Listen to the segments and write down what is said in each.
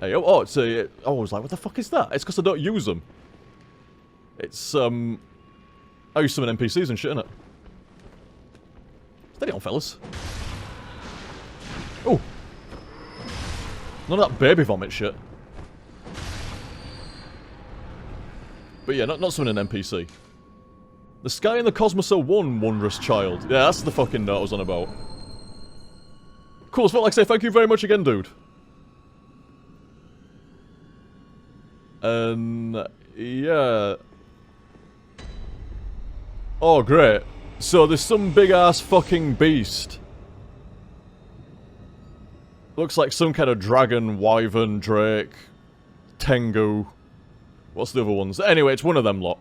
Hey, oh, it's a... Oh, I was like, what the fuck is that? It's because I don't use them. It's, I use some NPCs and shit, innit? Steady on, fellas. Oh! None of that baby vomit shit. But yeah, not summoning an NPC. The sky and the cosmos are one wondrous child. Yeah, that's the fucking note I was on about. Cool, so I'd like to say thank you very much again, dude. And... yeah... Oh, great. So there's some big-ass fucking beast. Looks like some kind of dragon, wyvern, drake, tengu. What's the other ones? Anyway, it's one of them lot.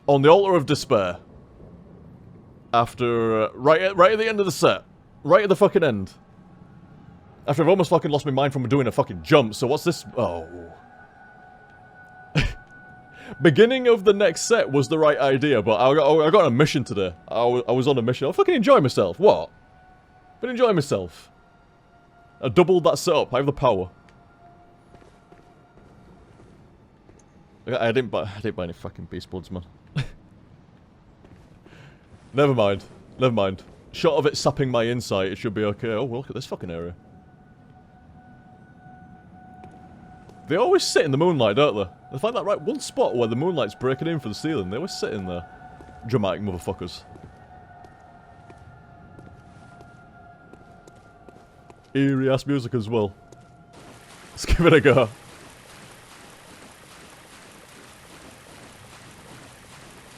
On the altar of despair. After... right at the end of the set. Right at the fucking end. After I've almost fucking lost my mind from doing a fucking jump, so what's this? Oh. Beginning of the next set was the right idea, but I got on a mission today. I was on a mission. I fucking enjoy myself. What? Been enjoying myself. I doubled that setup. I have the power. I didn't buy any fucking beast bloods, man. Never mind. Never mind. Short of it sapping my insight, it should be okay. Oh, well, look at this fucking area. They always sit in the moonlight, don't they? They find that right one spot where the moonlight's breaking in for the ceiling. They always sit in there. Dramatic motherfuckers. Eerie ass music as well. Let's give it a go.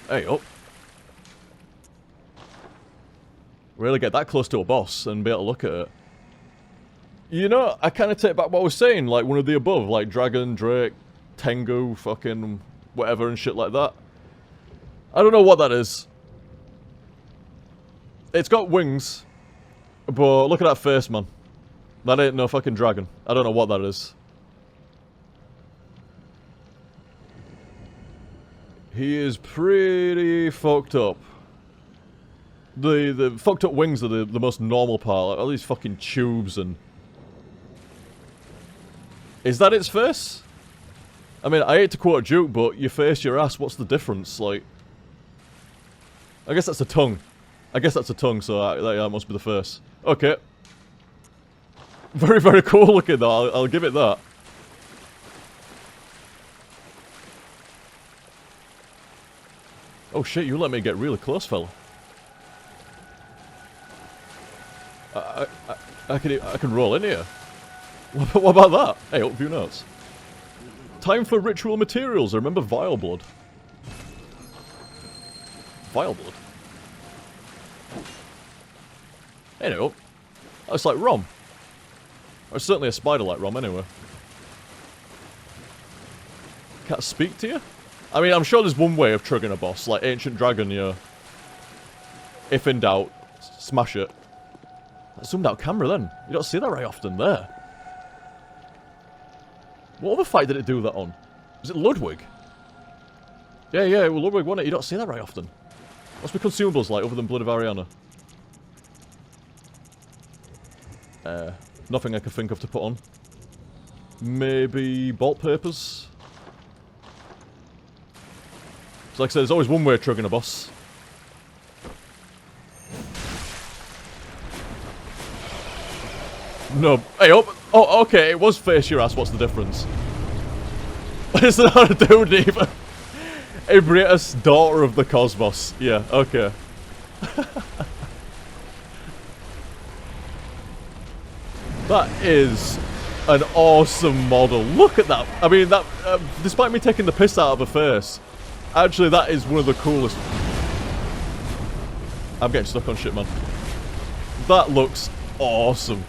Hey, up. Really get that close to a boss and be able to look at it. You know, I kind of take back what I was saying, like one of the above, like dragon, drake, tengu, fucking whatever and shit like that. I don't know what that is. It's got wings, but look at that face, man. That ain't no fucking dragon. I don't know what that is. He is pretty fucked up. The fucked up wings are the most normal part, like all these fucking tubes and... Is that its face? I mean, I hate to quote a joke, but your face, your ass, what's the difference? Like... I guess that's a tongue. I guess that's a tongue, so that must be the face. Okay. Very, very cool looking though, I'll give it that. Oh shit, you let me get really close, fella. I can roll in here. What about that? Hey, up view notes. Time for ritual materials. I remember vile blood. Vile blood. Hey, no. That's like rom. Or certainly a spider like rom, anyway. Can't speak to you? I mean, I'm sure there's one way of triggering a boss, like Ancient Dragon, yeah. If in doubt, smash it. That zoomed out camera then. You don't see that very often there. What other fight did it do that on? Was it Ludwig? Yeah, well, Ludwig won it. You don't see that very often. What's the consumables like other than Blood of Ariana? Nothing I can think of to put on. Maybe bolt papers? So like I said, there's always one way of triggering a boss. No. Hey, oh, okay, it was face your ass, what's the difference? It's not a dude even. Ebrietas, daughter of the cosmos. Yeah, okay. That is an awesome model. Look at that. I mean, that, despite me taking the piss out of her face, actually that is one of the coolest. I'm getting stuck on shit, man. That looks awesome.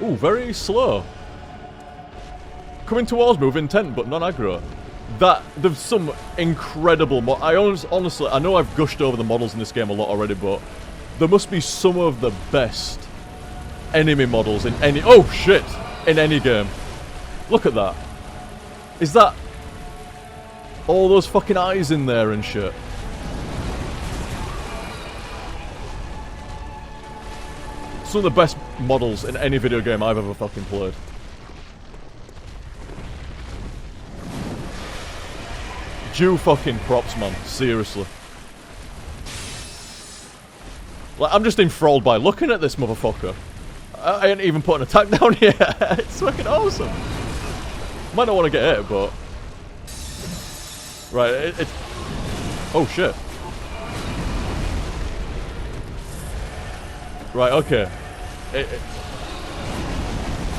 Ooh, very slow. Coming towards me with intent, but non-aggro. There's some incredible honestly, I know I've gushed over the models in this game a lot already, but there must be some of the best enemy models in any... Oh, shit! In any game. Look at that. Is that... all those fucking eyes in there and shit? Some of the best models in any video game I've ever fucking played. Due fucking props, man. Seriously. Like, I'm just enthralled by looking at this motherfucker. I ain't even put an attack down yet. It's fucking awesome. Might not want to get hit, but... Right, it's... Oh, shit. Right, okay.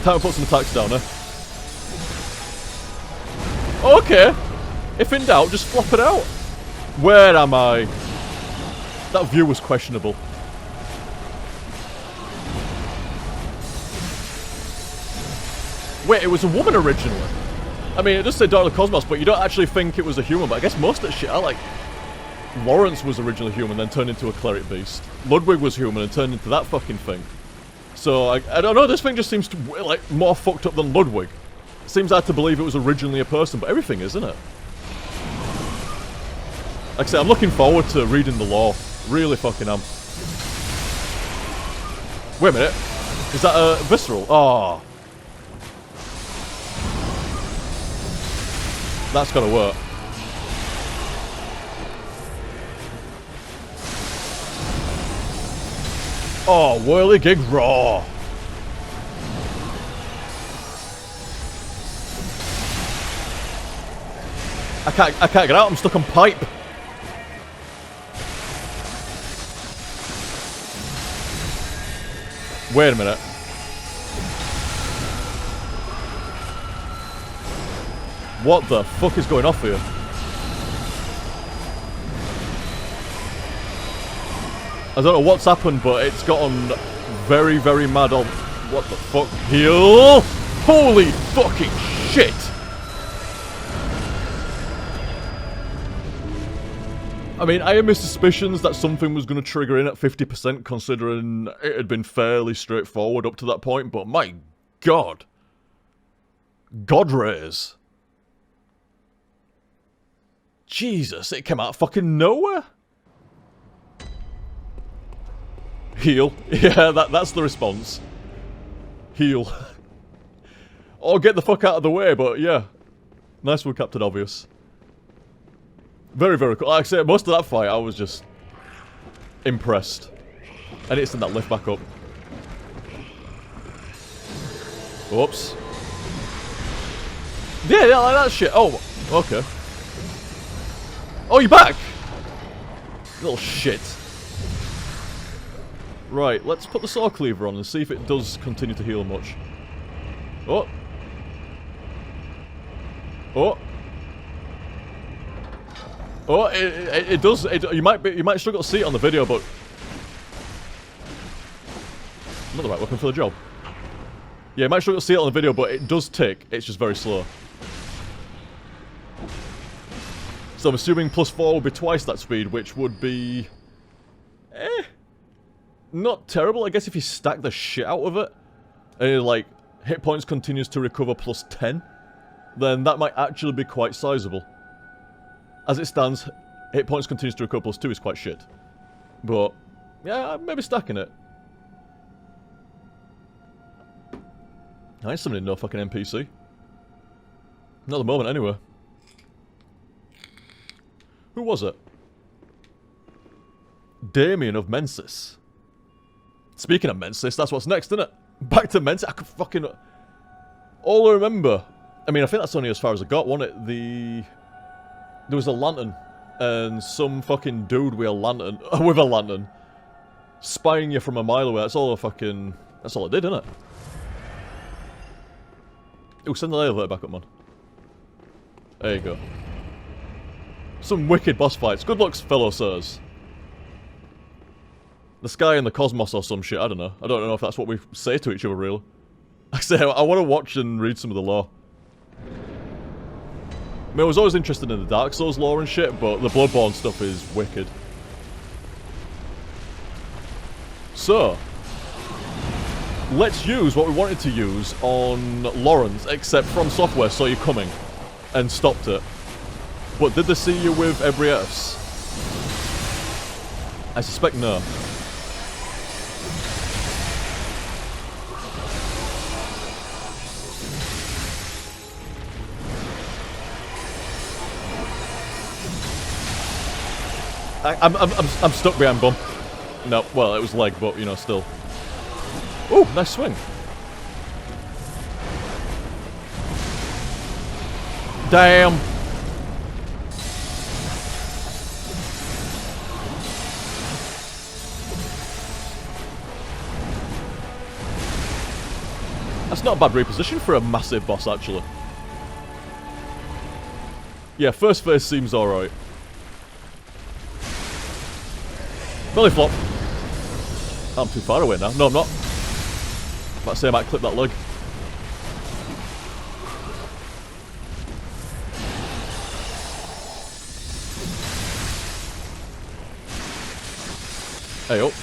Time to put some attacks down, eh? Okay. If in doubt, just flop it out. Where am I? That view was questionable. Wait, it was a woman originally. I mean, it does say Darla Cosmos, but you don't actually think it was a human. But I guess most of the shit, Lawrence was originally human, then turned into a cleric beast. Ludwig was human and turned into that fucking thing. So, I don't know, this thing just seems to, like, more fucked up than Ludwig. Seems hard to believe it was originally a person, but everything is, isn't it? Like I said, I'm looking forward to reading the lore. Really fucking am. Wait a minute. Is that a visceral? Oh. That's gotta work. Oh, whirligig raw. I can't get out, I'm stuck on pipe. Wait a minute. What the fuck is going off here? I don't know what's happened, but it's gotten very, very mad on... What the fuck? Heal! Holy fucking shit! I mean, I had my suspicions that something was going to trigger in at 50%, considering it had been fairly straightforward up to that point, but my god. God rays. Jesus, it came out of fucking nowhere. Heal. Yeah, that's the response. Heal. Or get the fuck out of the way, but yeah. Nice one, Captain Obvious. Very, very cool. Like I say, most of that fight, I was just impressed. I need to send that lift back up. Whoops. Yeah, like that shit. Oh, okay. Oh, you're back! Little shit. Right, let's put the saw cleaver on and see if it does continue to heal much. Oh. Oh. Oh, it does. You might struggle to see it on the video, but not the right weapon for the job. Yeah, you might struggle to see it on the video, but it does tick. It's just very slow. So I'm assuming +4 would be twice that speed, which would be... not terrible. I guess if you stack the shit out of it, and like, hit points continues to recover +10, then that might actually be quite sizable. As it stands, hit points continues to recover +2 is quite shit. But, yeah, maybe stacking it. I ain't summoning no fucking NPC. Not at the moment, anyway. Who was it? Damien of Mensis. Speaking of Mensis, that's what's next, isn't it? Back to Mensis. I could fucking... All I remember... I mean, I think that's only as far as I got, wasn't it? There was a lantern, and some fucking dude with a lantern, spying you from a mile away. That's all it did, isn't it? Ooh, send the elevator back up, man. There you go. Some wicked boss fights. Good luck, fellow sirs. The sky and the cosmos or some shit, I don't know. I don't know if that's what we say to each other, really. I say, I want to watch and read some of the lore. I mean, I was always interested in the Dark Souls lore and shit, but the Bloodborne stuff is wicked. So, let's use what we wanted to use on Lawrence, except FromSoftware saw you coming and stopped it. But did they see you with Ebrietas? I suspect no. I'm stuck behind bum. No, well, it was leg, but, you know, still. Ooh, nice swing. Damn. That's not a bad reposition for a massive boss, actually. Yeah, first phase seems alright. Belly flop. I'm too far away now. No, I'm not. About to say I might clip that leg. Hey up.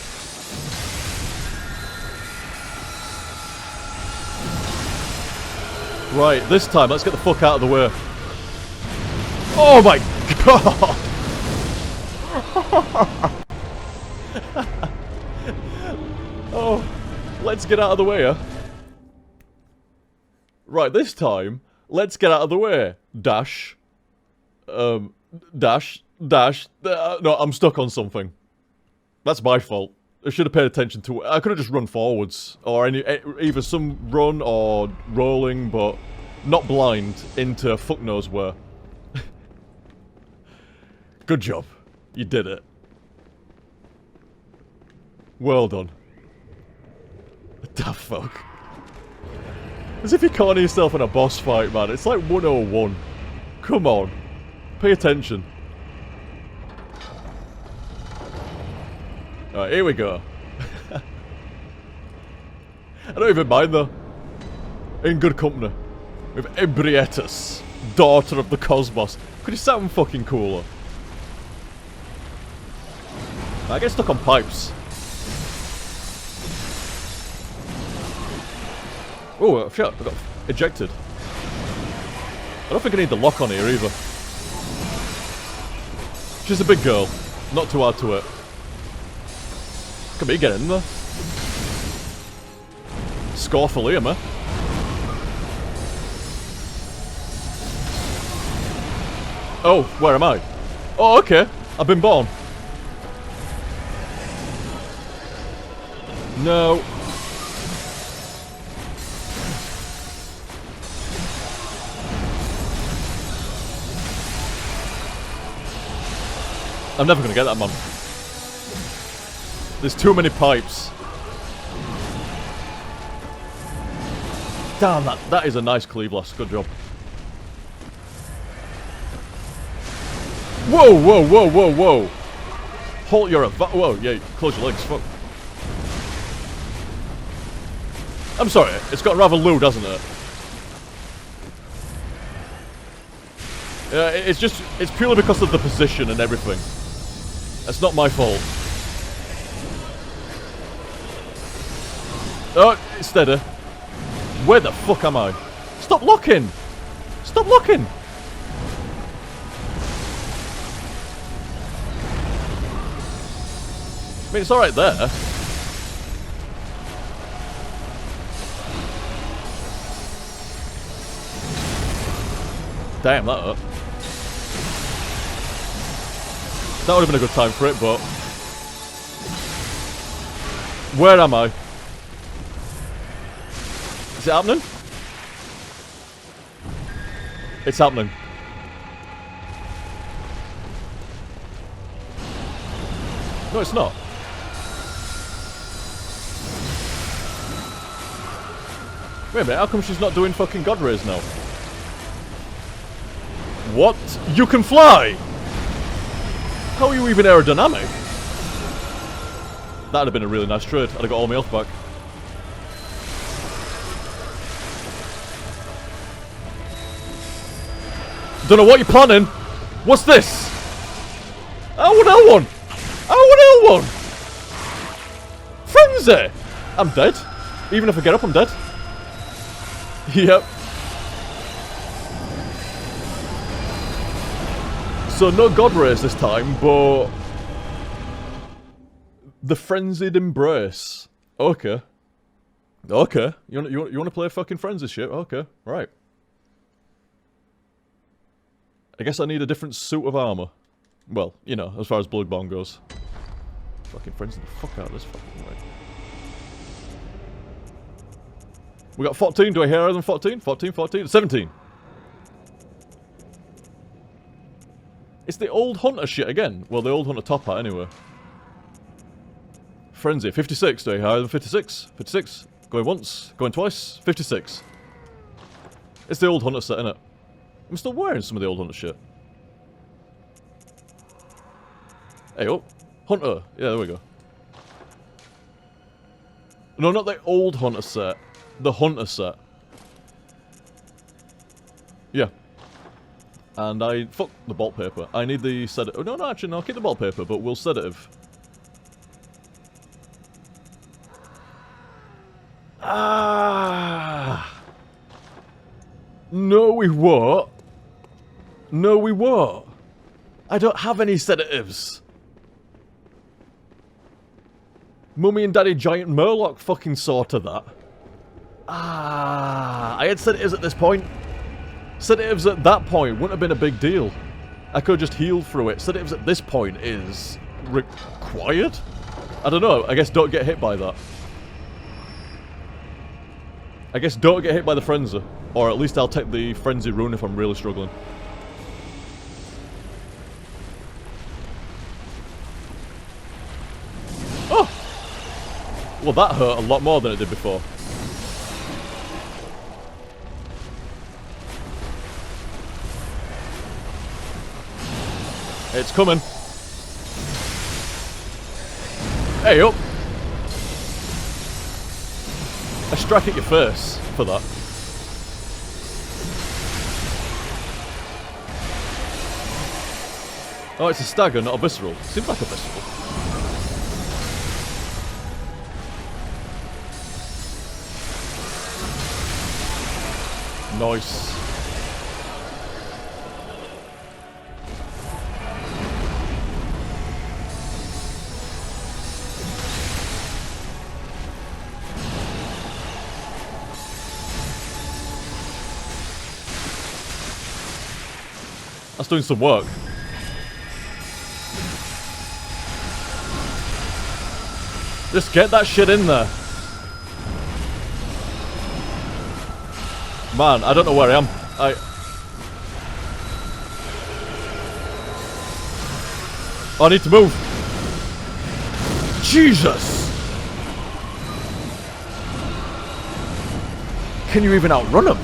Right, this time, let's get the fuck out of the way. Oh my god! Oh, let's get out of the way, huh? Right, this time, let's get out of the way. Dash. Dash. No, I'm stuck on something. That's my fault. I should have paid attention to it. I could have just run forwards. Or either some run or rolling, but not blind into fuck knows where. Good job. You did it. Well done. Da fuck. As if you corner yourself in a boss fight, man. It's like 101. Come on. Pay attention. Alright, here we go. I don't even mind though. In good company. With Ebrietas, daughter of the cosmos. Could you sound fucking cooler? I get stuck on pipes. Oh, shit, I got ejected. I don't think I need the lock on here either. She's a big girl. Not too hard to hit. Come here, get in there. Score for Liam, eh? Oh, where am I? Oh, okay. I've been born. No. I'm never gonna get that, man. There's too many pipes. Damn, that is a nice cleave blast. Good job. Whoa, whoa, whoa, whoa, whoa. Halt your whoa, yeah, close your legs, fuck. I'm sorry, it's got rather lewd, hasn't it? Yeah, it's purely because of the position and everything. That's not my fault. Oh, it's steady. Where the fuck am I? Stop looking! Stop looking! I mean, it's alright there. Damn, that hurt. That would have been a good time for it, but... Where am I? Is it happening? It's happening. No, it's not. Wait a minute, how come she's not doing fucking God Rays now? What? You can fly? How are you even aerodynamic? That'd have been a really nice trade. I'd have got all my health back. Don't know what you're planning. What's this? I want L1. I want L1. Frenzy. I'm dead. Even if I get up, I'm dead. Yep. So no God Rays this time, but the frenzied embrace. Okay. Okay. You want to play fucking frenzy shit? Okay. Right. I guess I need a different suit of armor. Well, you know, as far as Bloodborne goes. Fucking frenzy the fuck out of this fucking way. We got 14. Do I hear higher than 14? 14, 14, 17. It's the old hunter shit again. Well, the old hunter top hat anyway. Frenzy, 56. Do I hear higher than 56? 56. Going once, going twice. 56. It's the old hunter set, innit? I'm still wearing some of the old hunter shit. Hey, oh. Hunter. Yeah, there we go. No, not the old hunter set. The hunter set. Yeah. And fuck the bolt paper. I need the sedative. Oh, no, actually, no, I'll keep the bolt paper, but we'll sedative. Ah! No, we won't. No, we won't. I don't have any sedatives. Mummy and Daddy Giant Murloc fucking saw to that. Ah, I had sedatives at this point. Sedatives at that point wouldn't have been a big deal. I could have just healed through it. Sedatives at this point is required? I don't know. I guess don't get hit by that. I guess don't get hit by the frenzy. Or at least I'll take the frenzy rune if I'm really struggling. Oh! Well, that hurt a lot more than it did before. It's coming. Hey, up. I strike at your face for that. Oh, it's a stagger, not a visceral. Seems like a visceral. Nice. That's doing some work. Just get that shit in there. Man, I don't know where I am. I need to move. Jesus! Can you even outrun him?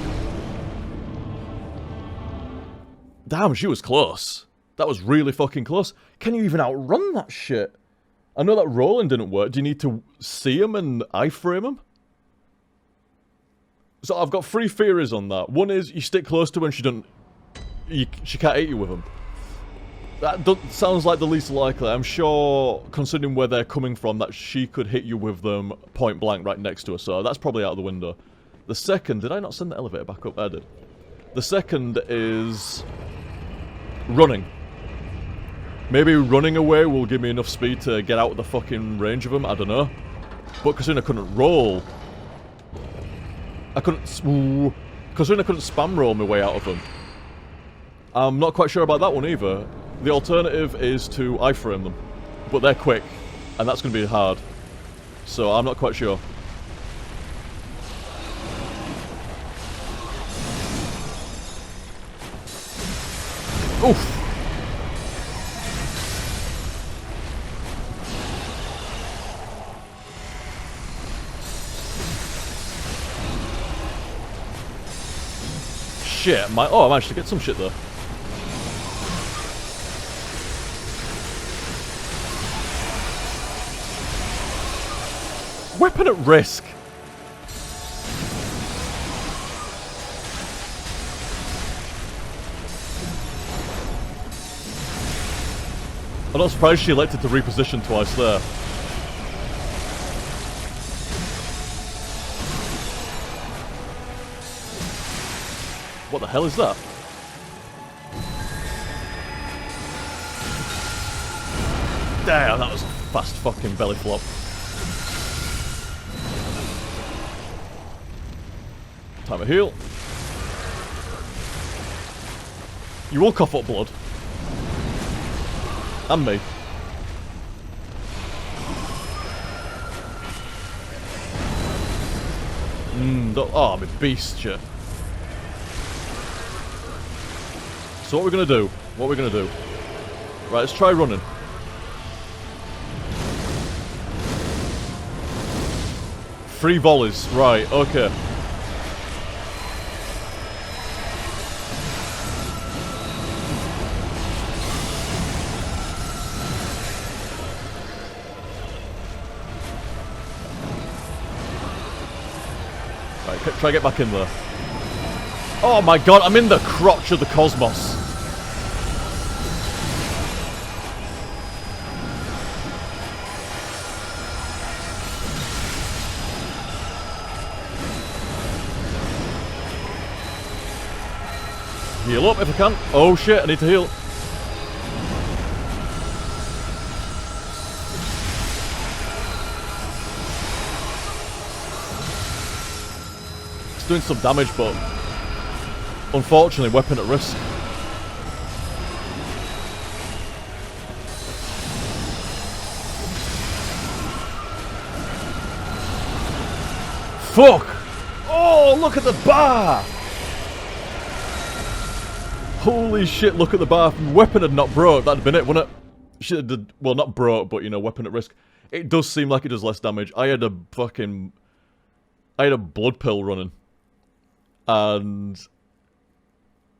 Damn, she was close. That was really fucking close. Can you even outrun that shit? I know that rolling didn't work. Do you need to see him and iframe him? So I've got 3 theories on that. One is you stick close to her and she can't hit you with him. That sounds like the least likely. I'm sure, considering where they're coming from, that she could hit you with them point blank right next to her. So that's probably out of the window. The second, did I not send the elevator back up? I did. The second is running. Maybe running away will give me enough speed to get out of the fucking range of them. I don't know. But considering I couldn't roll, considering I couldn't spam roll my way out of them, I'm not quite sure about that one either. The alternative is to iframe them, but they're quick, and that's going to be hard. So I'm not quite sure. Oof. Shit, I managed to get some shit there. Weapon at risk. I'm not surprised she elected to reposition twice there. What the hell is that? Damn, that was a fast fucking belly flop. Time to heal. You will cough up blood. And me. Oh, I'm a beast, shit. So what we're gonna do? What we're gonna do? Right, let's try running. Three volleys. Right, okay. Right, try to get back in there. Oh my god, I'm in the crotch of the cosmos. Heal up if I can. Oh shit, I need to heal. It's doing some damage, but unfortunately, weapon at risk. Fuck! Oh, look at the bar! Holy shit, look at the bar. Weapon had not broke, that'd been it, wouldn't it? Shit had did, well, not broke, but, you know, weapon at risk. It does seem like it does less damage. I had a blood pill running. And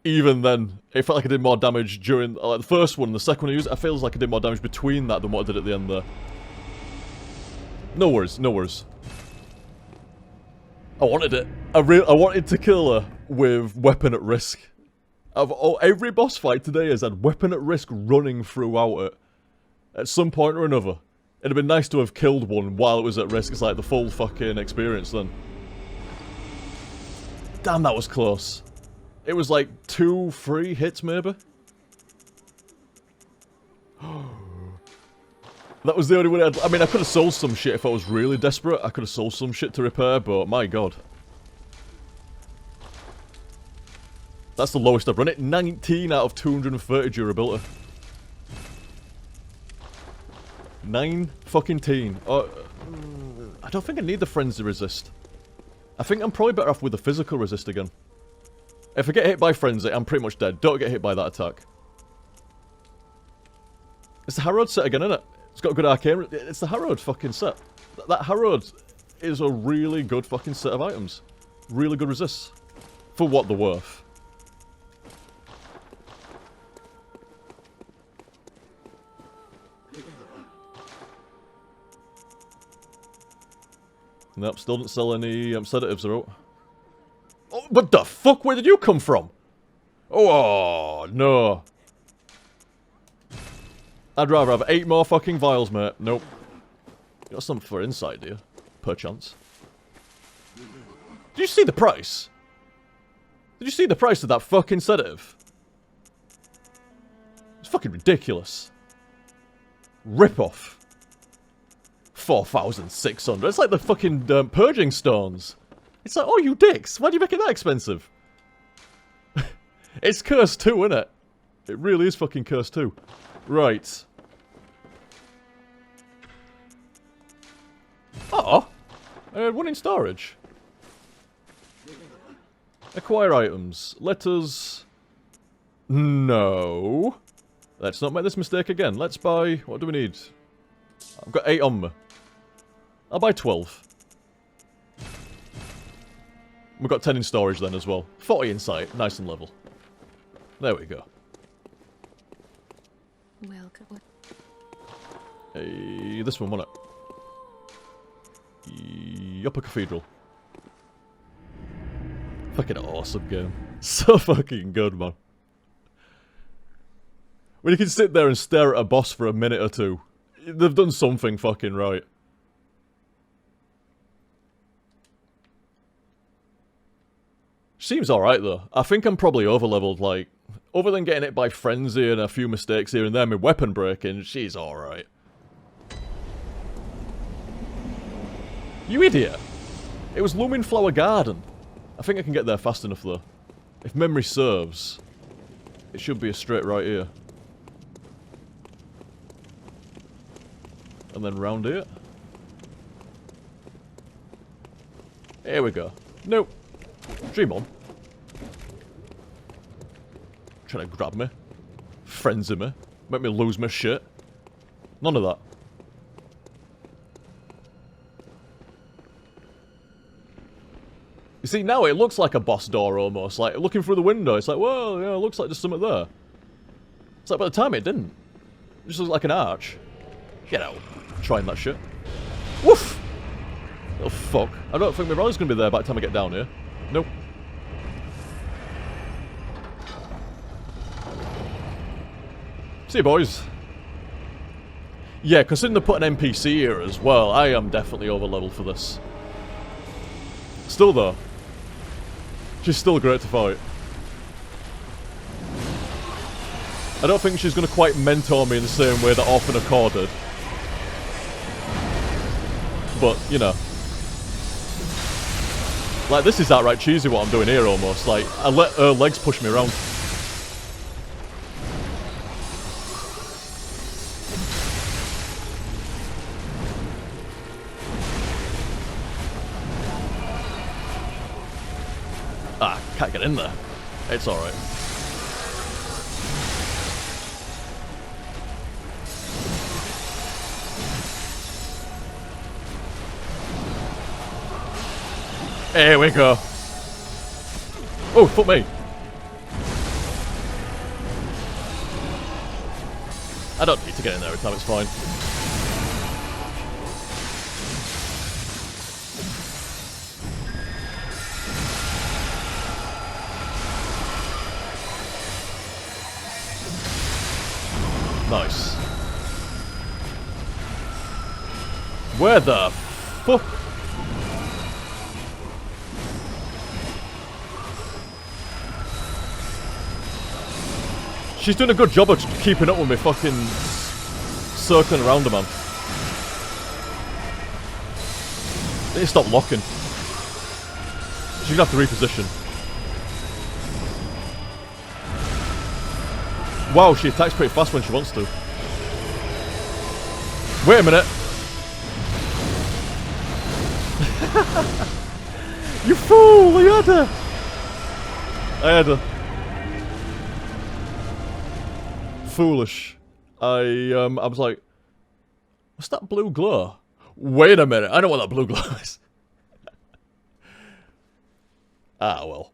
even then, it felt like I did more damage during, like, the first one and the second one I used, it feels like I did more damage between that than what I did at the end there. No worries, no worries. I wanted it. I wanted to kill her with weapon at risk. Every boss fight today has had weapon at risk running throughout it. At some point or another. It'd have been nice to have killed one while it was at risk. It's like the full fucking experience then. Damn, that was close. It was like 2-3 hits maybe. That was the only one I mean, I could have sold some shit if I was really desperate. I could have sold some shit to repair, but my god. That's the lowest I've run it. 19 out of 230 durability. 9 fucking teen. I don't think I need the frenzy resist. I think I'm probably better off with the physical resist again. If I get hit by frenzy, I'm pretty much dead. Don't get hit by that attack. It's the Harrowed set again, isn't it? It's got a good arcane. It's the Harrowed fucking set. That Harrowed is a really good fucking set of items. Really good resists. For what they're worth. Nope, still didn't sell any sedatives or... Oh, what the fuck? Where did you come from? Oh, no. I'd rather have 8 more fucking vials, mate. Nope. You got something for inside, do you? Perchance. Did you see the price? Did you see the price of that fucking sedative? It's fucking ridiculous. Rip-off. 4,600. It's like the fucking purging stones. It's like, oh, you dicks. Why do you make it that expensive? It's cursed too, isn't it? It really is fucking cursed too. Right. Oh. I had one in storage. Acquire items. Let us... No. Let's not make this mistake again. Let's buy... What do we need? I've got 8 on me. I'll buy 12. We've got 10 in storage then as well. 40 in sight. Nice and level. There we go. Welcome. Hey, this one, wasn't it? Upper Cathedral. Fucking awesome game. So fucking good, man. When you can sit there and stare at a boss for a minute or two, they've done something fucking right. Seems alright though. I think I'm probably overleveled, like, other than getting hit by frenzy and a few mistakes here and there, my weapon breaking, she's alright. You idiot! It was Looming Flower Garden. I think I can get there fast enough though. If memory serves, it should be a straight right here. And then round here. Here we go. Nope. Dream on. Trying to grab me. Frenzy me. Make me lose my shit. None of that. You see, now it looks like a boss door almost. Like, looking through the window, it's like, whoa, yeah, it looks like there's something there. It's like, by the time it didn't. It just looks like an arch. Get out. Trying that shit. Woof! Little fuck. I don't think my rally's gonna be there by the time I get down here. Nope. See you, boys. Yeah, considering they put an NPC here as well, I am definitely over level for this. Still though, she's still great to fight. I don't think she's going to quite mentor me in the same way that Orphan Accord did. But, you know. Like, this is outright cheesy what I'm doing here almost. Like, I let her legs push me around. Ah, can't get in there. It's alright. Here we go. Oh, fuck me. I don't need to get in there every time, it's fine. Nice. Where the fuck? She's doing a good job of keeping up with me fucking circling around her, man. They need to stop locking. She's gonna have to reposition. Wow, she attacks pretty fast when she wants to. Wait a minute. You fool! I had her! I had her. Foolish. I was like, what's that blue glow? Wait a minute, I know what that blue glow is. Ah, well.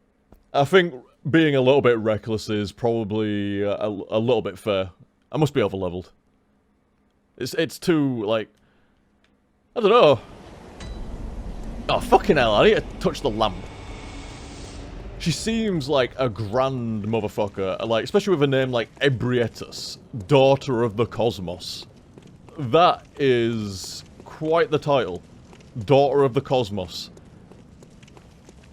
I think being a little bit reckless is probably a little bit fair. I must be over-leveled. It's too, like, I don't know. Oh, fucking hell, I need to touch the lamp. She seems like a grand motherfucker, like, especially with a name like Ebrietas, Daughter of the Cosmos. That is quite the title. Daughter of the Cosmos.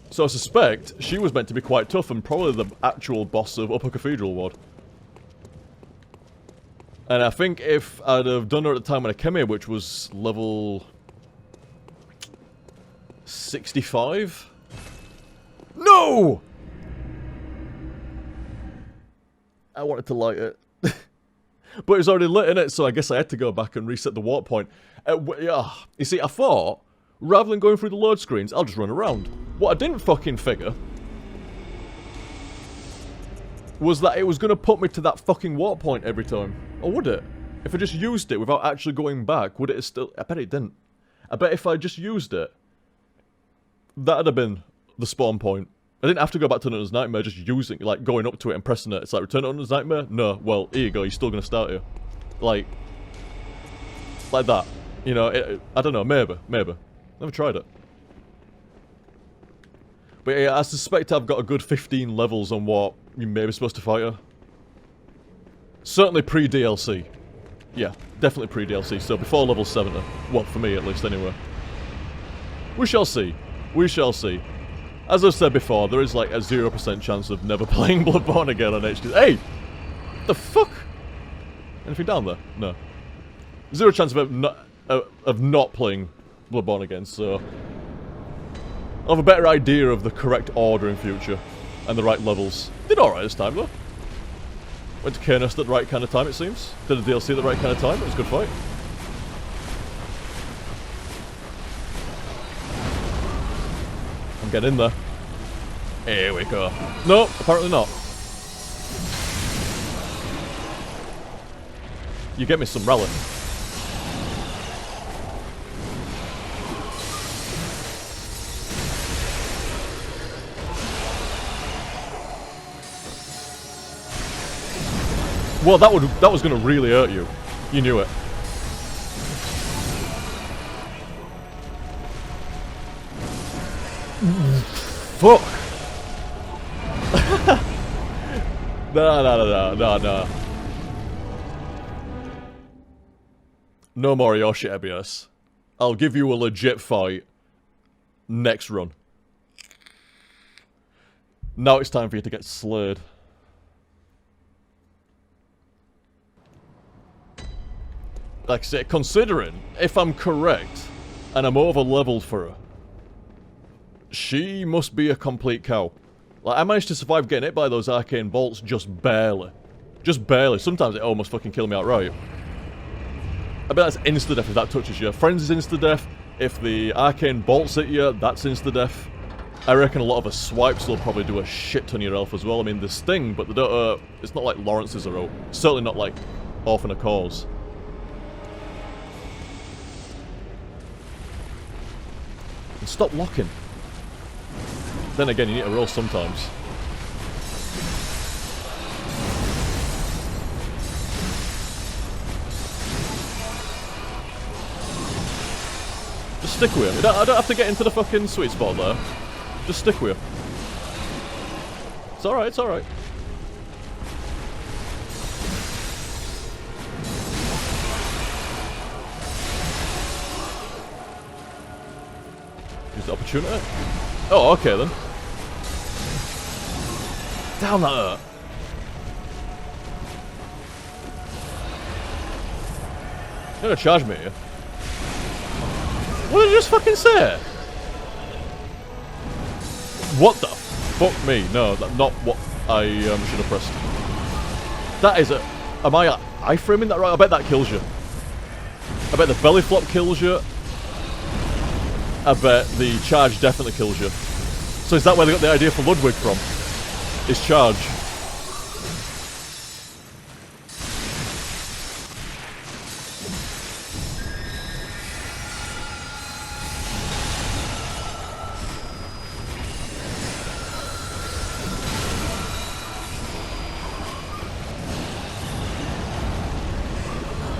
So I suspect she was meant to be quite tough and probably the actual boss of Upper Cathedral Ward. And I think if I'd have done her at the time when I came here, which was level 65? No! I wanted to light it. But it was already lit in it, so I guess I had to go back and reset the warp point. Yeah, you see, I thought, rather than going through the load screens, I'll just run around. What I didn't fucking figure was that it was going to put me to that fucking warp point every time. Or would it? If I just used it without actually going back, would it still... I bet it didn't. I bet if I just used it, that'd have been the spawn point. I didn't have to go back to Hunter's Nightmare, just using, like, going up to it and pressing it. It's like, return to Hunter's Nightmare? No, well, here you go, you're still going to start here. Like that. You know, I don't know, maybe. Never tried it. But yeah, I suspect I've got a good 15 levels on what you may be supposed to fight her. Certainly pre-DLC. Yeah, definitely pre-DLC, so before level 70. Well, for me at least, anyway. We shall see. We shall see. As I've said before, there is like a 0% chance of never playing Bloodborne again on HTSF. Hey! The fuck? Anything down there? No. Zero chance of not playing Bloodborne again, so... I'll have a better idea of the correct order in future. And the right levels. Did alright this time, though. Went to Canis at the right kind of time, it seems. Did a DLC at the right kind of time, it was a good fight. And get in there. Here we go. No, apparently not. You get me some relic. Well, that was gonna really hurt you. You knew it. Fuck. No. No more of your shit, Ebrietas. I'll give you a legit fight next run. Now it's time for you to get slayed. Like I say, considering, if I'm correct, and I'm over-leveled for her, she must be a complete cow. Like, I managed to survive getting hit by those arcane bolts just barely. Just barely. Sometimes it almost fucking killed me outright. I bet that's insta-death if that touches you. Friends is insta-death. If the arcane bolts hit you, that's insta-death. I reckon a lot of the swipes will probably do a shit ton of your health as well. I mean, they sting, but they don't, it's not like Lawrence's are out. Certainly not like Orphan of Cause. And stop locking. Then again, you need to roll sometimes. Just stick with him. I don't have to get into the fucking sweet spot there. Just stick with him. It's alright, it's alright. Use the opportunity. Oh, okay then. Damn, that hurt. You're gonna charge me here. What did you just fucking say? What the fuck me? No, that's not what I should have pressed. That is a... Am I iframing that right? I bet that kills you. I bet the belly flop kills you. I bet the charge definitely kills you. So is that where they got the idea for Ludwig from? Is charge.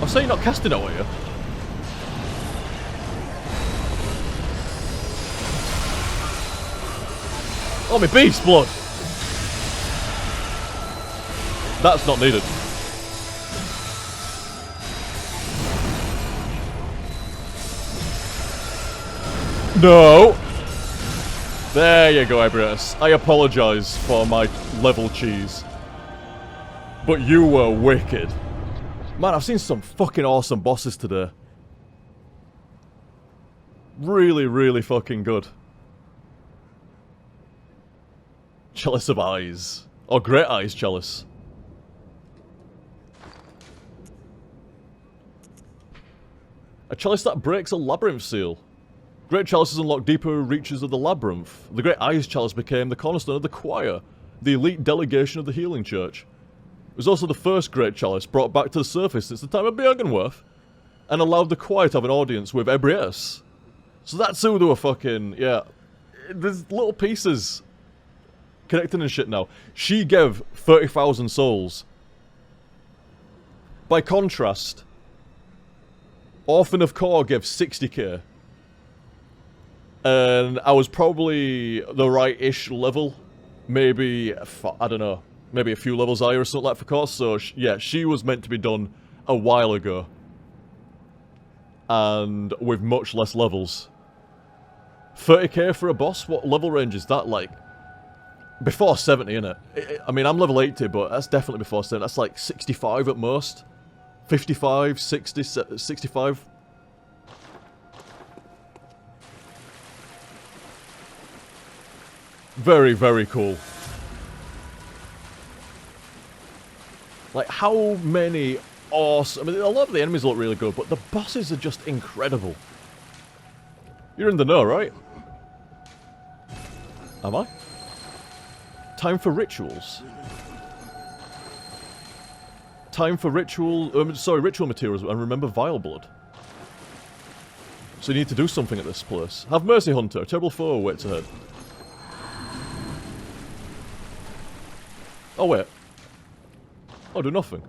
I'll say you're not casting it, are you? Oh, my beast blood! That's not needed. No! There you go, Ebrietas. I apologise for my level cheese. But you were wicked. Man, I've seen some fucking awesome bosses today. Really, really fucking good. Chalice of Eyes. Or Great Eyes Chalice. A chalice that breaks a labyrinth seal. Great chalices unlock deeper reaches of the labyrinth. The Great Eyes Chalice became the cornerstone of the choir, the elite delegation of the Healing Church. It was also the first Great Chalice brought back to the surface since the time of Björgenwerth, and allowed the choir to have an audience with Ebrietas. So that's who they were fucking, yeah. There's little pieces connecting and shit now. She gave 30,000 souls. By contrast, Orphan of Core gave 60k. And I was probably the right-ish level. Maybe, I don't know, maybe a few levels higher or something like that for Core. So, yeah, she was meant to be done a while ago. And with much less levels. 30k for a boss? What level range is that like? Before 70, innit? I mean, I'm level 80, but that's definitely before 70. That's like 65 at most. 55, 60, 65. Very, very cool. Like, how many awesome... I mean, a lot of the enemies look really good, but the bosses are just incredible. You're in the know, right? Am I? Time for rituals. Time for ritual... ritual materials, and remember vile blood. So you need to do something at this place. Have mercy, Hunter. Terrible foe waits ahead. Oh, wait. Oh, do nothing.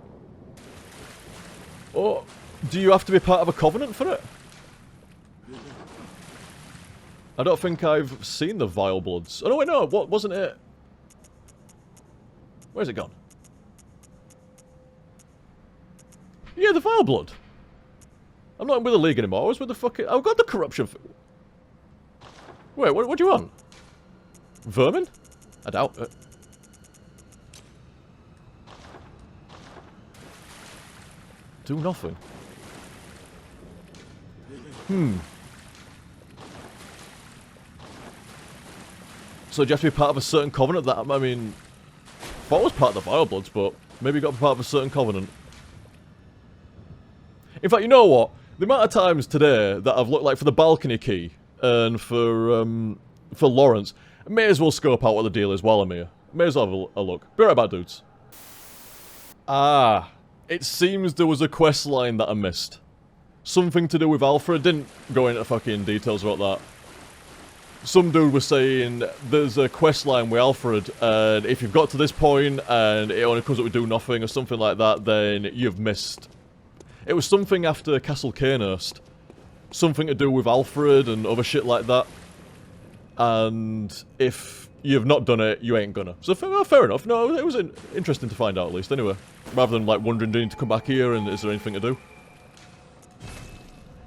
Oh, do you have to be part of a covenant for it? I don't think I've seen the vile bloods. Oh, no, wait, no. What wasn't it? Where's it gone? Yeah, the vile blood. I'm not with the League anymore. I was with the fucking... I've got the corruption... Wait, what do you want? Vermin? I doubt it. Do nothing. So do you have to be part of a certain covenant that... I mean... I thought I was part of the Vile Bloods, but... Maybe you got to be part of a certain covenant. In fact, you know what? The amount of times today that I've looked like for the balcony key and for Lawrence, I may as well scope out what the deal is while I'm here. May as well have a look. Be right back, dudes. Ah, it seems there was a quest line that I missed. Something to do with Alfred. Didn't go into fucking details about that. Some dude was saying there's a quest line with Alfred, and if you've got to this point and it only comes up with do nothing or something like that, then you've missed. It was something after Castle Cairnhurst. Something to do with Alfred and other shit like that. And if you've not done it, you ain't gonna. So fair enough. No, it was interesting to find out at least, anyway. Rather than like wondering, do you need to come back here and is there anything to do?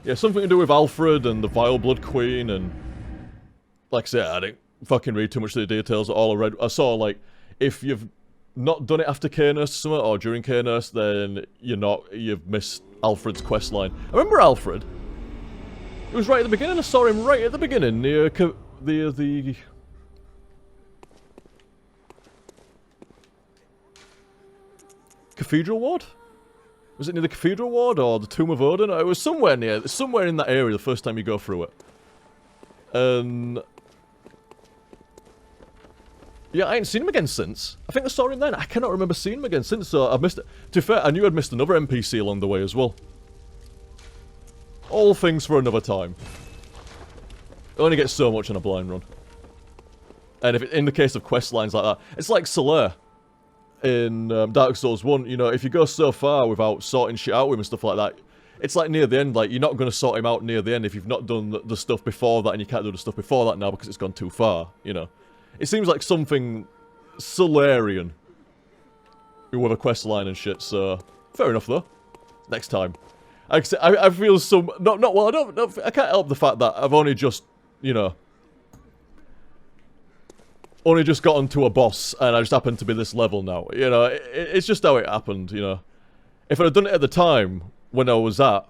Yeah, something to do with Alfred and the Vile Blood Queen and... Like I said, I didn't fucking read too much of the details. All I saw, like, if you've not done it after Cairnhurst or during Cairnhurst, then you've missed Alfred's questline. I remember Alfred. It was right at the beginning. I saw him right at the beginning near the Cathedral Ward? Was it near the Cathedral Ward or the Tomb of Odin? It was somewhere in that area the first time you go through it. And... yeah, I ain't seen him again since. I think I saw him then. I cannot remember seeing him again since, so I've missed it. To be fair, I knew I'd missed another NPC along the way as well. All things for another time. I only get so much on a blind run. And if in the case of quest lines like that, it's like Solaire in Dark Souls 1, you know, if you go so far without sorting shit out with him and stuff like that, it's like near the end, like, you're not going to sort him out near the end if you've not done the stuff before that and you can't do the stuff before that now because it's gone too far, you know. It seems like something Solarian with a quest line and shit, so fair enough though. Next time. I feel some I can't help the fact that I've only just, you know, gotten to a boss and I just happen to be this level now. You know, it's just how it happened, you know. If I'd have done it at the time when I was at,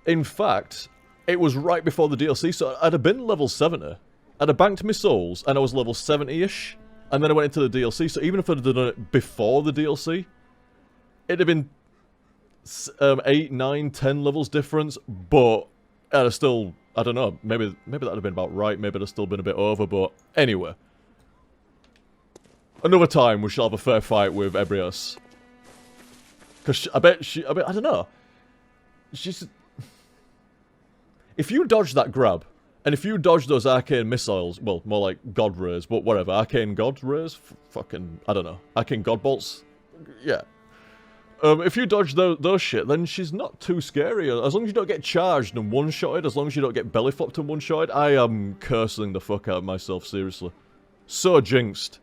in fact, it was right before the DLC, so I'd have been level 70. I'd have banked my souls, and I was level 70-ish, and then I went into the DLC, so even if I'd done it before the DLC, it'd have been 8, 9, 10 levels difference, but I'd have still, I don't know, maybe that'd have been about right, maybe I'd have still been a bit over, but anyway. Another time we shall have a fair fight with Ebrietas. Because I don't know. She's... If you dodge that grab, and if you dodge those arcane missiles, well, more like god rays, but whatever, arcane god rays? Fucking, I don't know. Arcane god bolts? Yeah. If you dodge those shit, then she's not too scary. As long as you don't get charged and one-shotted, as long as you don't get belly flopped and one-shotted, I am cursing the fuck out of myself, seriously. So jinxed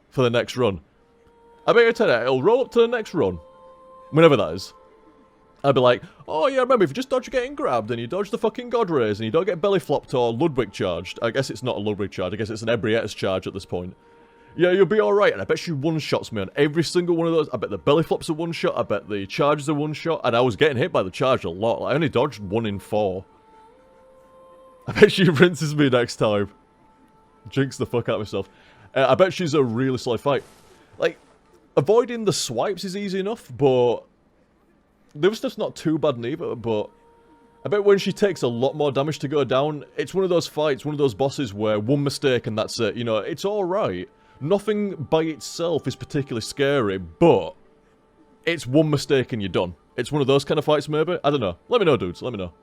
for the next run. I bet you tell you, it'll roll up to the next run. Whenever that is. I'd be like, oh yeah, remember, if you just dodge getting grabbed and you dodge the fucking god rays and you don't get belly flopped or Ludwig charged, I guess it's not a Ludwig charge, I guess it's an Ebrietas charge at this point. Yeah, you'll be alright, and I bet she one-shots me on every single one of those. I bet the belly flops are one-shot, I bet the charges are one-shot, and I was getting hit by the charge a lot. I only dodged 1 in 4. I bet she rinses me next time. Jinx the fuck out of myself. I bet she's a really solid fight. Like, avoiding the swipes is easy enough, but... the other stuff's not too bad neither, but... I bet when she takes a lot more damage to go down, it's one of those fights, one of those bosses where one mistake and that's it. You know, it's alright. Nothing by itself is particularly scary, but it's one mistake and you're done. It's one of those kind of fights, maybe? I don't know. Let me know, dudes. Let me know.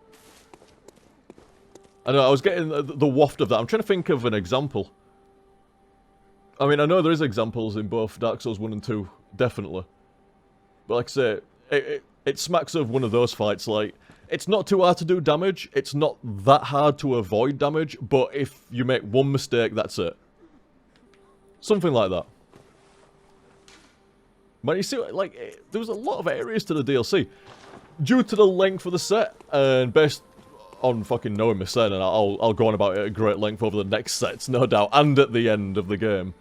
I know, I was getting the waft of that. I'm trying to think of an example. I mean, I know there is examples in both Dark Souls 1 and 2, definitely. But like I say, it smacks of one of those fights, like, it's not too hard to do damage, it's not that hard to avoid damage, but if you make one mistake, that's it. Something like that. Man, you see, like, there was a lot of areas to the DLC. Due to the length of the set, and based on fucking knowing my set, and I'll go on about it at great length over the next sets, no doubt, and at the end of the game.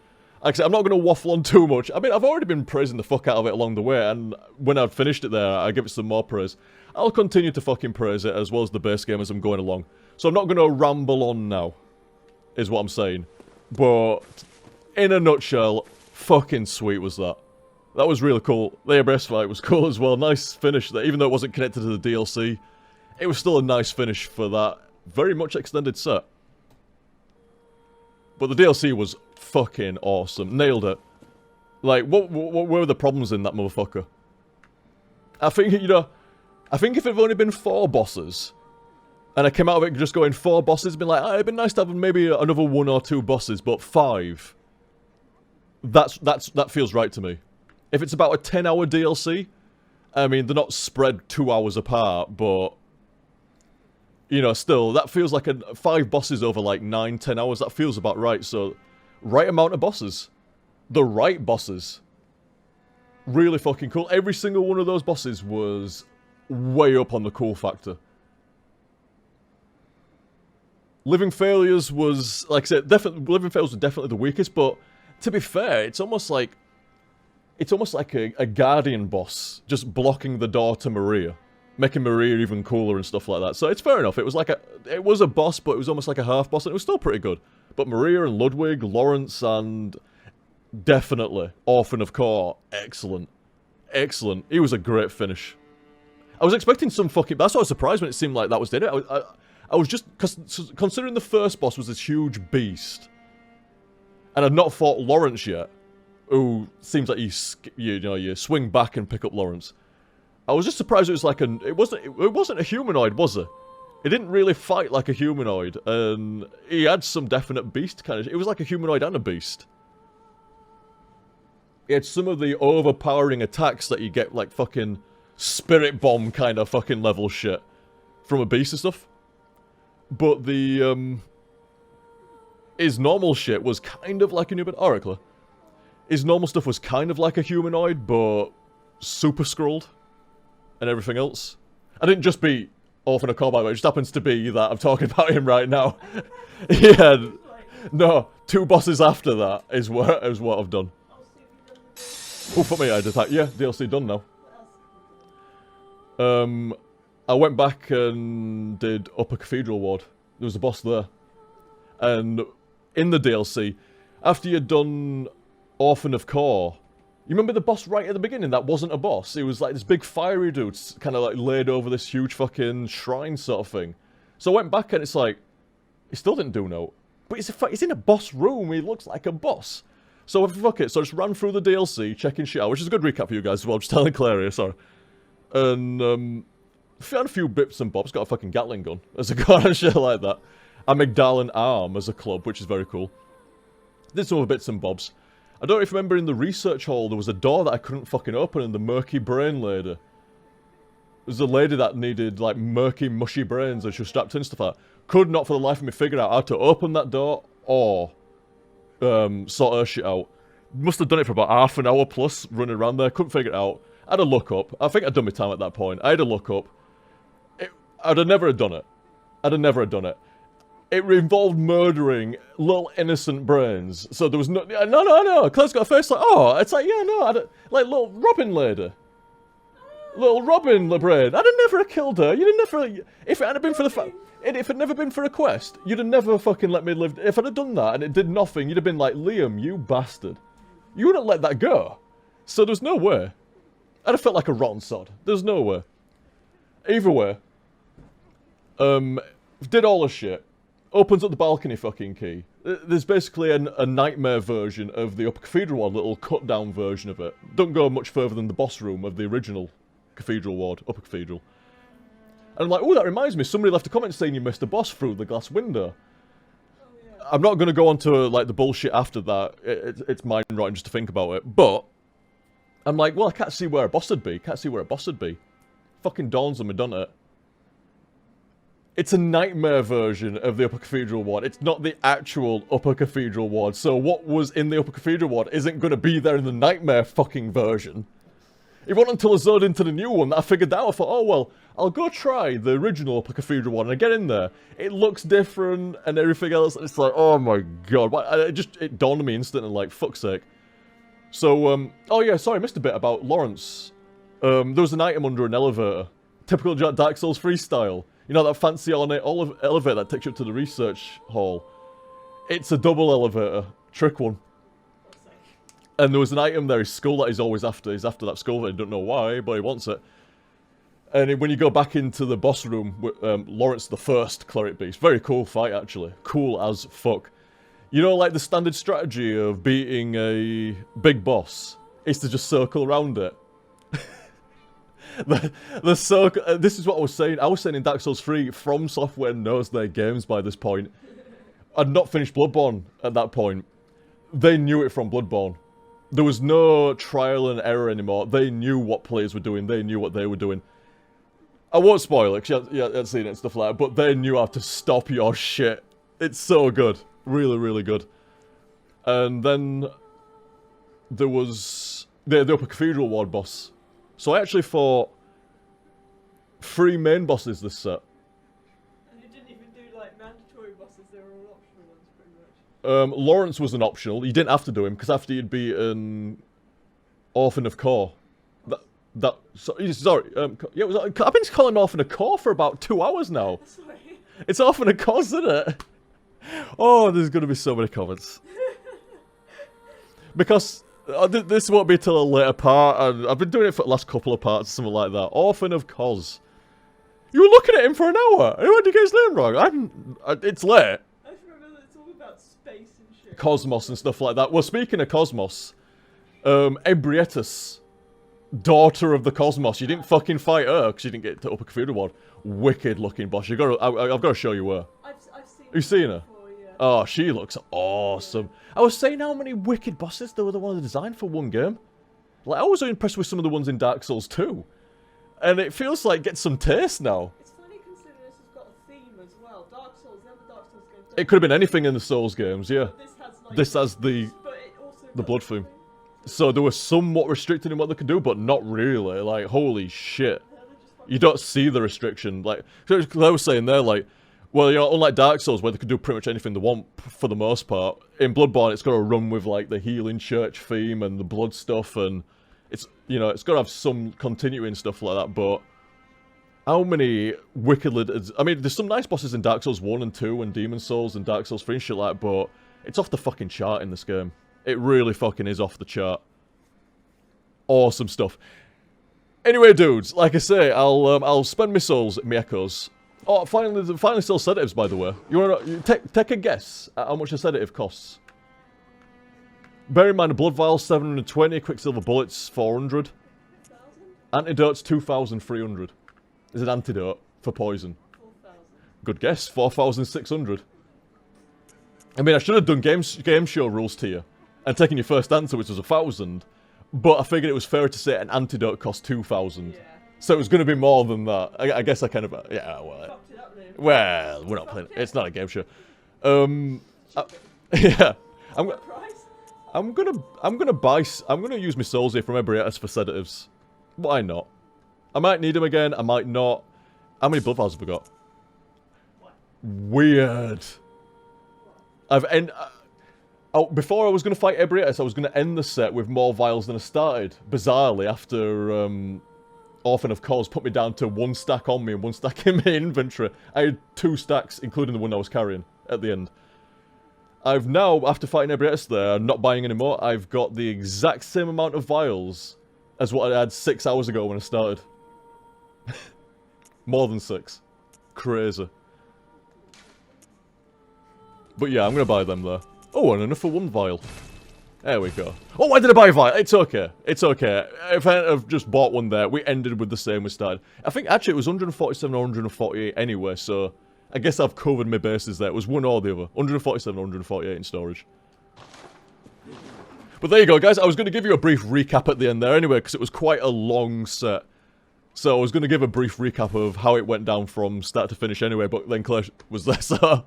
Like I said, I'm not going to waffle on too much. I mean, I've already been praising the fuck out of it along the way, and when I've finished it there, I give it some more praise. I'll continue to fucking praise it, as well as the base game as I'm going along. So I'm not going to ramble on now, is what I'm saying. But, in a nutshell, fucking sweet was that. That was really cool. The Ebrietas fight was cool as well. Nice finish there, even though it wasn't connected to the DLC. It was still a nice finish for that very much extended set. But the DLC was fucking awesome. Nailed it. Like, what were the problems in that motherfucker? I think, you know, I think if it had only been 4 bosses, and I came out of it just going 4 bosses, it'd been like, it'd been nice to have maybe another 1 or 2 bosses, but 5. That feels right to me. If it's about a 10-hour DLC, I mean, they're not spread 2 hours apart, but you know, still, that feels like 5 bosses over like 9-10 hours. That feels about right. So, right amount of bosses. The right bosses. Really fucking cool. Every single one of those bosses was way up on the cool factor. Living Failures was, like I said, Living Failures was definitely the weakest, but to be fair, it's almost like a Guardian boss just blocking the door to Maria. Making Maria even cooler and stuff like that. So it's fair enough. It was a boss, but it was almost like a half boss, and it was still pretty good. But Maria and Ludwig, Lawrence, and definitely Orphan of Kor, excellent. Excellent. He was a great finish. I was expecting some fucking... That's why I was surprised when it seemed like that was it. I was just... Considering the first boss was this huge beast, and I'd not fought Lawrence yet, who seems like you swing back and pick up Lawrence. I was just surprised it was like it wasn't a humanoid, was it? It didn't really fight like a humanoid, and he had some definite beast kind of... It was like a humanoid and a beast. He had some of the overpowering attacks that you get, like fucking spirit bomb kind of fucking level shit from a beast and stuff. But the, his normal shit was kind of like a humanoid. Oracle. His normal stuff was kind of like a humanoid, but super scrolled. And everything else. I didn't just beat Orphan of Kor, by the way, it just happens to be that I'm talking about him right now. Yeah, no, 2 bosses after that is what I've done. Oh, fuck me, I did that. Yeah, DLC done now. I went back and did Upper Cathedral Ward. There was a boss there. And in the DLC, after you'd done Orphan of Kor, you remember the boss right at the beginning that wasn't a boss? It was like this big fiery dude kind of like laid over this huge fucking shrine sort of thing. So I went back and it's like, he still didn't do no. But he's in a boss room, he looks like a boss. So fuck it, so I just ran through the DLC, checking shit out, which is a good recap for you guys as well, just telling Claire here, sorry. And, found a few bits and bobs, got a fucking Gatling gun as a gun and shit like that. Amygdalan Arm as a club, which is very cool. Did some other bits and bobs. I don't know if you remember in the research hall, there was a door that I couldn't fucking open, and the murky brain lady. There was a lady that needed, like, murky, mushy brains, and she was strapped in and stuff like that. Could not for the life of me figure out how to open that door, or sort her shit out. Must have done it for about half an hour plus, running around there, couldn't figure it out. I had a look up. I think I'd done my time at that point. I had a look up. I'd have never have done it. I'd have never have done it. It involved murdering little innocent brains. So there was no... No. Claire's got a face like, oh, it's like, yeah, no, I don't... Like, little Robin lady. Little Robin brain. I'd have never have killed her. You'd have never... If it hadn't been for the... If it had never been for a quest, you'd have never fucking let me live... If I'd have done that and it did nothing, you'd have been like, Liam, you bastard. You wouldn't let that go. So there's no way. I'd have felt like a rotten sod. There's no way. Either way. Did all the shit. Opens up the balcony fucking key. There's basically a nightmare version of the Upper Cathedral Ward, little cut-down version of it. Don't go much further than the boss room of the original Cathedral Ward, Upper Cathedral. And I'm like, oh, that reminds me, somebody left a comment saying you missed a boss through the glass window. Oh, yeah. I'm not going to go on to, like, the bullshit after that. It's mind-rotting just to think about it. But, I'm like, well, I can't see where a boss would be. Can't see where a boss would be. Fucking dawns on me, doesn't it? It's a nightmare version of the Upper Cathedral Ward. It's not the actual Upper Cathedral Ward. So what was in the Upper Cathedral Ward isn't going to be there in the nightmare fucking version. It wasn't until I zoned into the new one that I figured that out. I thought, oh, well, I'll go try the original Upper Cathedral one. And I get in there. It looks different and everything else. And it's like, oh my god. It dawned on me instantly, like, fuck's sake. So, oh yeah, sorry, I missed a bit about Lawrence. There was an item under an elevator. Typical Dark Souls freestyle. You know that fancy ornate elevator that takes you up to the research hall? It's a double elevator. Trick one. And there was an item there, his skull that he's always after. He's after that skull, I don't know why, but he wants it. And when you go back into the boss room with Lawrence the First Cleric Beast, very cool fight actually. Cool as fuck. You know, like the standard strategy of beating a big boss is to just circle around it. the circle. This is what I was saying. I was saying in Dark Souls 3, FromSoftware knows their games by this point. I'd not finished Bloodborne at that point. They knew it from Bloodborne. There was no trial and error anymore. They knew what players were doing. They knew what they were doing. I won't spoil it, because you hadn't seen it and stuff like that, but they knew how to stop your shit. It's so good. Really, really good. And then there was the Upper Cathedral Ward boss. So I actually fought 3 main bosses this set. And you didn't even do, like, mandatory bosses, they were all optional ones, pretty much. Lawrence was an optional. You didn't have to do him, because after you'd be an Orphan of Core. Sorry, yeah, I've been calling Orphan of Core for about 2 hours now. Sorry. It's Orphan of Core, isn't it? Oh, there's going to be so many comments. Because this won't be till a later part, and I've been doing it for the last couple of parts, something like that. Orphan of Cos. You were looking at him for an hour. Why did you get his name wrong? It's late. I just remember that it's all about space and shit. Cosmos and stuff like that. Well, speaking of Cosmos, Ebrietas, daughter of the Cosmos. You didn't fucking fight her because you didn't get to Upper Cathedral Ward. Wicked looking boss. I've got to show you her. I've seen you seen her? Before, yeah. Oh, she looks awesome. I was saying how many wicked bosses there were the ones designed for one game. Like, I was impressed with some of the ones in Dark Souls 2. And it feels like get some taste now. It's funny considering this has got a theme as well. Dark Souls, the other Dark Souls games. It could have been anything in the Souls games, yeah. This has the blood theme. So they were somewhat restricted in what they could do, but not really. Like, holy shit. You don't see the restriction. Like, I was saying there, like, well, you know, unlike Dark Souls, where they can do pretty much anything they want for the most part, in Bloodborne, it's got to run with, like, the healing church theme and the blood stuff, and it's, you know, it's got to have some continuity and stuff like that, but how many wicked... I mean, there's some nice bosses in Dark Souls 1 and 2 and Demon Souls and Dark Souls 3 and shit like that, but it's off the fucking chart in this game. It really fucking is off the chart. Awesome stuff. Anyway, dudes, like I say, I'll spend my souls, my echoes. Oh, finally still sedatives, by the way. You wanna take a guess at how much a sedative costs? Bear in mind, a blood vial 720, quicksilver bullets 400, antidotes 2,300. Is an antidote for poison. 4,000. Good guess, 4,600. I mean, I should have done game show rules to you and taken your first answer, which was 1,000. But I figured it was fair to say an antidote cost 2,000. Yeah. So it was going to be more than that. I guess I kind of... Yeah, well... Well, we're not playing... It's not a game show. Yeah. I'm gonna use my souls here from Ebrietas for sedatives. Why not? I might need them again, I might not. How many blood vials have we got? Weird. Before I was going to fight Ebrietas, I was going to end the set with more vials than I started. Bizarrely, after Orphan of Cause put me down to 1 stack on me and 1 stack in my inventory. I had 2 stacks, including the one I was carrying at the end. I've now, after fighting Ebrietas there, not buying any more, I've got the exact same amount of vials as what I had 6 hours ago when I started. More than 6. Crazy. But yeah, I'm gonna buy them there. Oh, and enough for one vial. There we go. Oh, why did I buy a vial? It's okay. It's okay. If I hadn't have just bought one there, we ended with the same we started. I think actually it was 147 or 148 anyway, so I guess I've covered my bases there. It was one or the other. 147 or 148 in storage. But there you go, guys. I was going to give you a brief recap at the end there anyway, because it was quite a long set. So I was going to give a brief recap of how it went down from start to finish anyway, but then Claire was there, so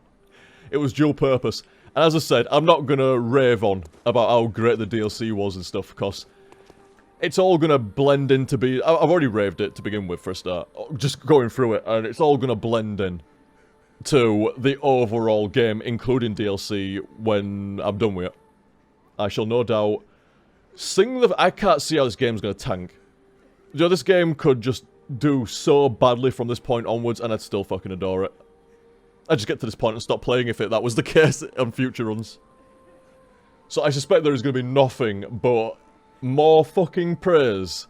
it was dual purpose. And as I said, I'm not going to rave on about how great the DLC was and stuff, because it's all going to blend in to be... I've already raved it to begin with for a start, just going through it, and it's all going to blend in to the overall game, including DLC, when I'm done with it. I shall no doubt sing the... I can't see how this game's going to tank. You know, this game could just do so badly from this point onwards, and I'd still fucking adore it. I'd just get to this point and stop playing if that was the case on future runs. So I suspect there is going to be nothing but more fucking praise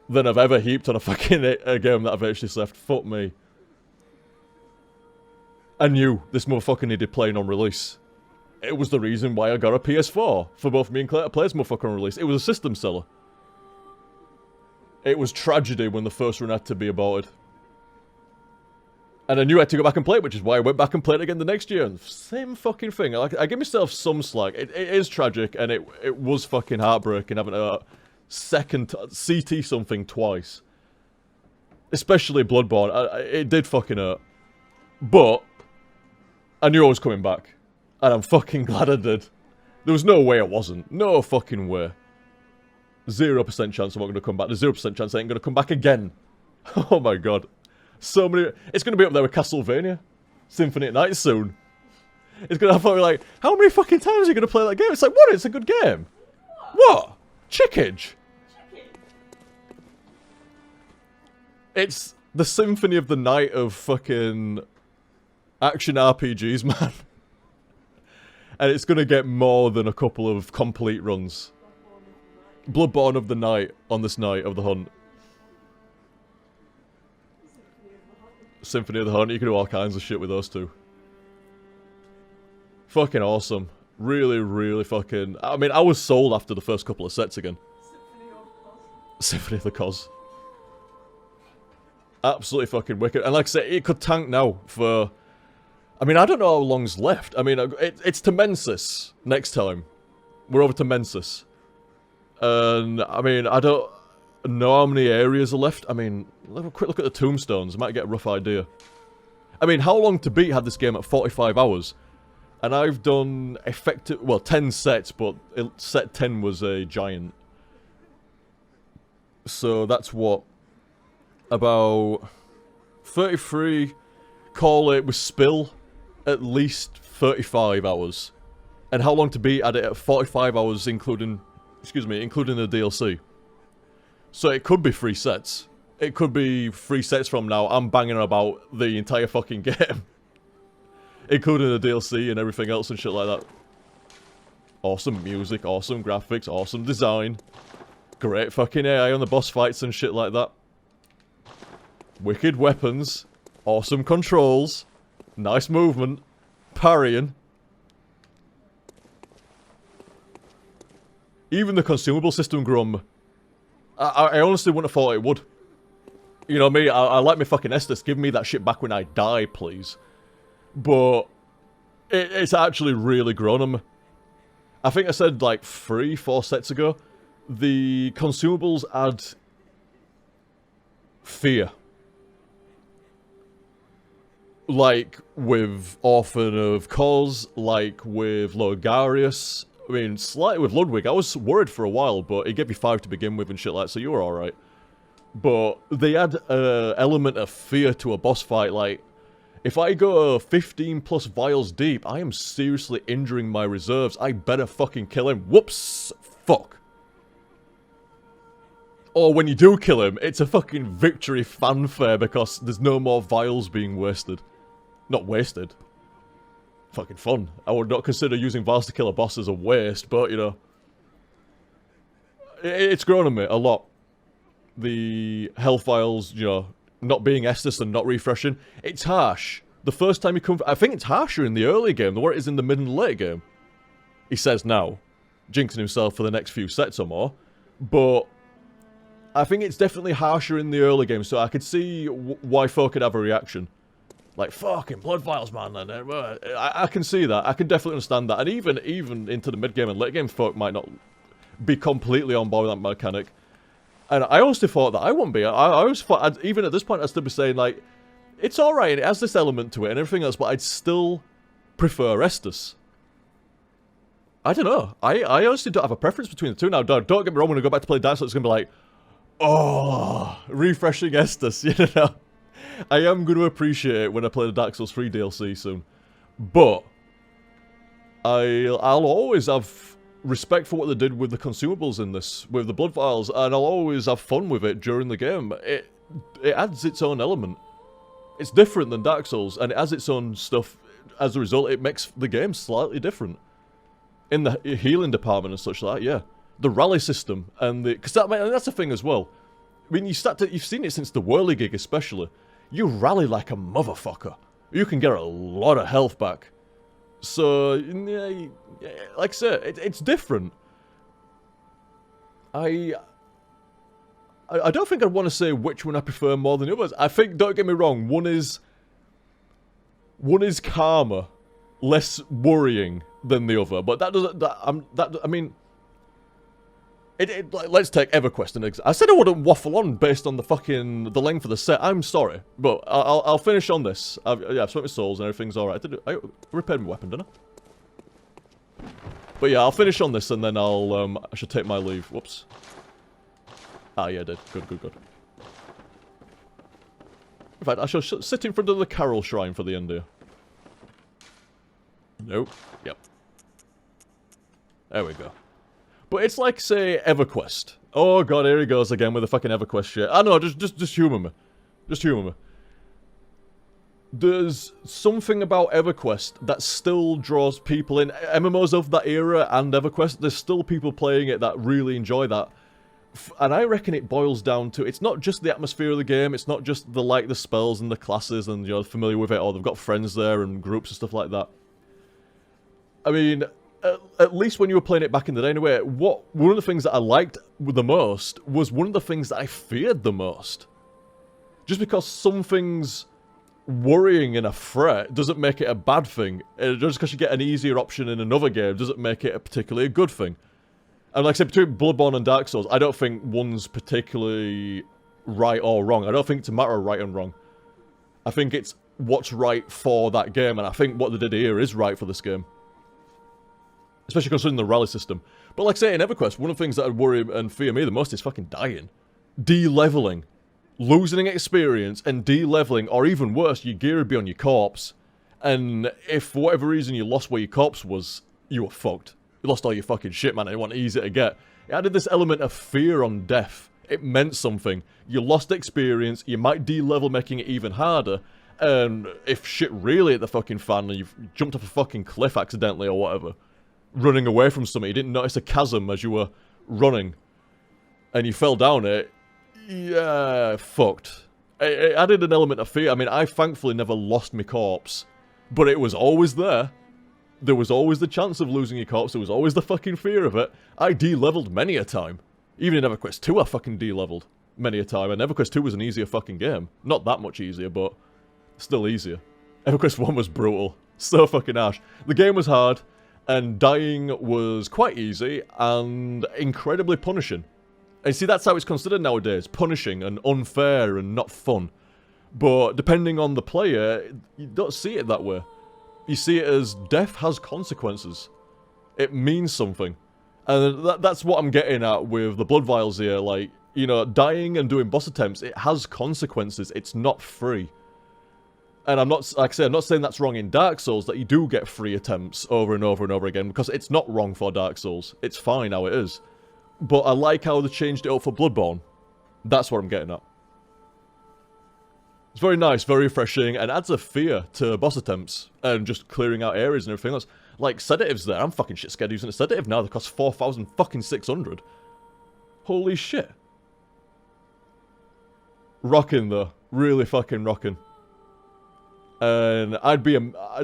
than I've ever heaped on a fucking a game that I've actually left. Fuck me. I knew this motherfucker needed playing on release. It was the reason why I got a PS4 for both me and Claire to play this motherfucker on release. It was a system seller. It was tragedy when the first run had to be aborted. And I knew I had to go back and play it, which is why I went back and played it again the next year. And same fucking thing. I give myself some slack. It is tragic, and it was fucking heartbreaking having a second CT something twice. Especially Bloodborne. It did fucking hurt. But I knew I was coming back. And I'm fucking glad I did. There was no way I wasn't. No fucking way. 0% chance I'm not going to come back. There's 0% chance I ain't going to come back again. Oh my god. So many... It's going to be up there with Castlevania. Symphony at Night soon. It's going to have to be like, how many fucking times are you going to play that game? It's like, what? It's a good game. What? Chickage. It's the Symphony of the Night of fucking action RPGs, man. And it's going to get more than a couple of complete runs. Bloodborne of the Night on this night of the hunt. Symphony of the Hunt, you can do all kinds of shit with those two. Fucking awesome. Really, really fucking... I mean, I was sold after the first couple of sets again. Symphony of the Cos. Absolutely fucking wicked. And like I say, it could tank now for... I mean, I don't know how long's left. I mean, it's to Mensis next time. We're over to Mensis. And, I mean, I don't know how many areas are left. I mean, have a quick look at the tombstones. I might get a rough idea. I mean, How Long to Beat had this game at 45 hours. And I've done effective... Well, 10 sets, but set 10 was a giant. So that's what? About 33... Call it with Spill. At least 35 hours. And How Long to Beat had it at 45 hours, including... Excuse me, including the DLC. So it could be 3 sets. It could be 3 sets from now. I'm banging about the entire fucking game. Including the DLC and everything else and shit like that. Awesome music, awesome graphics, awesome design. Great fucking AI on the boss fights and shit like that. Wicked weapons. Awesome controls. Nice movement. Parrying. Even the consumable system grum. I honestly wouldn't have thought it would. You know me, I like my fucking Estus. Give me that shit back when I die, please. But it's actually really grown on me. I think I said like 3-4 sets ago. The consumables add fear. Like with Orphan of Cos, like with Logarius. I mean, slightly with Ludwig. I was worried for a while, but it gave you 5 to begin with and shit like that, so you were alright. But they add an element of fear to a boss fight, like, if I go 15 plus vials deep, I am seriously injuring my reserves. I better fucking kill him. Whoops! Fuck. Or when you do kill him, it's a fucking victory fanfare because there's no more vials being wasted. Not wasted. Fucking fun. I would not consider using vials to kill a boss as a waste, but, you know. It's grown on me a lot. The health vials, you know, not being Estus and not refreshing. It's harsh. The first time you come... I think it's harsher in the early game than what it is in the mid and late game. He says now, jinxing himself for the next few sets or more. But I think it's definitely harsher in the early game, so I could see why folk could have a reaction. Like, fucking blood vials, man. And I can see that. I can definitely understand that. And even into the mid game and late game, folk might not be completely on board with that mechanic. And I honestly thought that I wouldn't be. I always thought, even at this point, I'd still be saying, like, it's alright, it has this element to it and everything else, but I'd still prefer Estus. I don't know. I honestly don't have a preference between the two now. Don't get me wrong, when I go back to play Dark Souls, it's going to be like, oh, refreshing Estus, you know? I am going to appreciate it when I play the Dark Souls 3 DLC soon. But I'll always have respect for what they did with the consumables in this, with the blood vials, and I'll always have fun with it during the game. It adds its own element. It's different than Dark Souls, and it has its own stuff. As a result, it makes the game slightly different. In the healing department and such like that, yeah. The rally system, and the... Because that's the thing as well. I mean, you've seen it since the Whirly gig especially. You rally like a motherfucker. You can get a lot of health back. So, yeah, like I said, it's different. I don't think I'd want to say which one I prefer more than the others. I think, don't get me wrong, one is calmer, less worrying than the other. But that doesn't. I mean, let's take EverQuest an example. I said I wouldn't waffle on based on the length of the set. I'm sorry, but I'll finish on this. I've spent my souls and everything's alright. I repaired my weapon, didn't I? But yeah, I'll finish on this and then I should take my leave. Whoops. Ah, yeah, I did. Good. In fact, I shall sit in front of the Carol Shrine for the end here. Nope. Yep. There we go. But it's like, say, EverQuest. Oh god, here he goes again with the fucking EverQuest shit. I know, just humour me. Just humour me. There's something about EverQuest that still draws people in. MMOs of that era and EverQuest, there's still people playing it that really enjoy that. And I reckon it boils down to, it's not just the atmosphere of the game, it's not just the spells and the classes and you're familiar with it, or they've got friends there and groups and stuff like that. I mean, at least when you were playing it back in the day anyway, one of the things that I liked the most was one of the things that I feared the most. Just because something's worrying and a threat doesn't make it a bad thing. Just because you get an easier option in another game doesn't make it a particularly good thing. And like I said, between Bloodborne and Dark Souls, I don't think one's particularly right or wrong. I don't think it's a matter of right and wrong. I think it's what's right for that game, and I think what they did here is right for this game. Especially considering the rally system. But like I say, in EverQuest, one of the things that would worry and fear me the most is fucking dying. De-leveling. Losing experience and de-leveling, or even worse, your gear would be on your corpse. And if for whatever reason you lost where your corpse was, you were fucked. You lost all your fucking shit, man, and it wasn't easy to get. It added this element of fear on death. It meant something. You lost experience, you might de-level, making it even harder. And if shit really hit the fucking fan and you've jumped off a fucking cliff accidentally or whatever, running away from something, you didn't notice a chasm as you were running, and you fell down it, yeah, fucked. It added an element of fear. I mean, I thankfully never lost my corpse, but it was always there. There was always the chance of losing your corpse, there was always the fucking fear of it. I de-leveled many a time. Even in EverQuest 2 I fucking de-leveled many a time, and EverQuest 2 was an easier fucking game. Not that much easier, but still easier. EverQuest 1 was brutal. So fucking harsh. The game was hard, and dying was quite easy, and incredibly punishing. And see, that's how it's considered nowadays. Punishing, and unfair, and not fun. But depending on the player, you don't see it that way. You see it as death has consequences. It means something. And that's what I'm getting at with the blood vials here. Like, you know, dying and doing boss attempts, it has consequences. It's not free. And I'm not, like I say, I'm not saying that's wrong in Dark Souls, that you do get free attempts over and over and over again, because it's not wrong for Dark Souls. It's fine how it is. But I like how they changed it up for Bloodborne. That's what I'm getting at. It's very nice, very refreshing, and adds a fear to boss attempts, and just clearing out areas and everything else. Like, sedatives there, I'm fucking shit scared using a sedative now, they cost 4,600. Holy shit. Rocking though. Really fucking rocking. And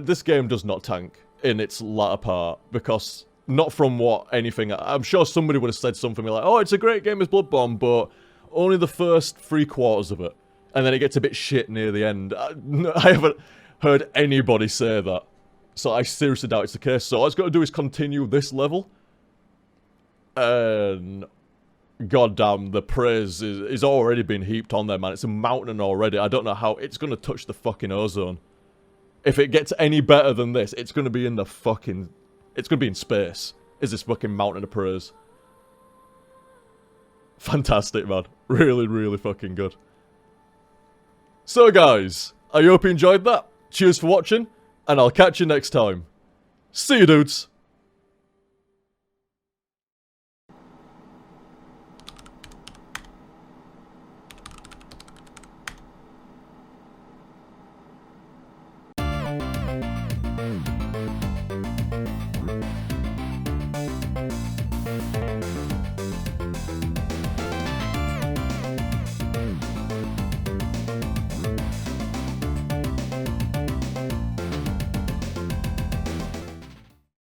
this game does not tank in its latter part, because not from what anything, I'm sure somebody would have said something like, oh, it's a great game as Bloodborne, but only the first 3/4 of it, and then it gets a bit shit near the end. I haven't heard anybody say that, so I seriously doubt it's the case. So all it's got to do is continue this level, and goddamn, the praise is already been heaped on there, man. It's a mountain already. I don't know how it's going to touch the fucking ozone. If it gets any better than this, it's going to be in the fucking... It's going to be in space. Is this fucking mountain of praise. Fantastic, man. Really, really fucking good. So, guys, I hope you enjoyed that. Cheers for watching, and I'll catch you next time. See you, dudes.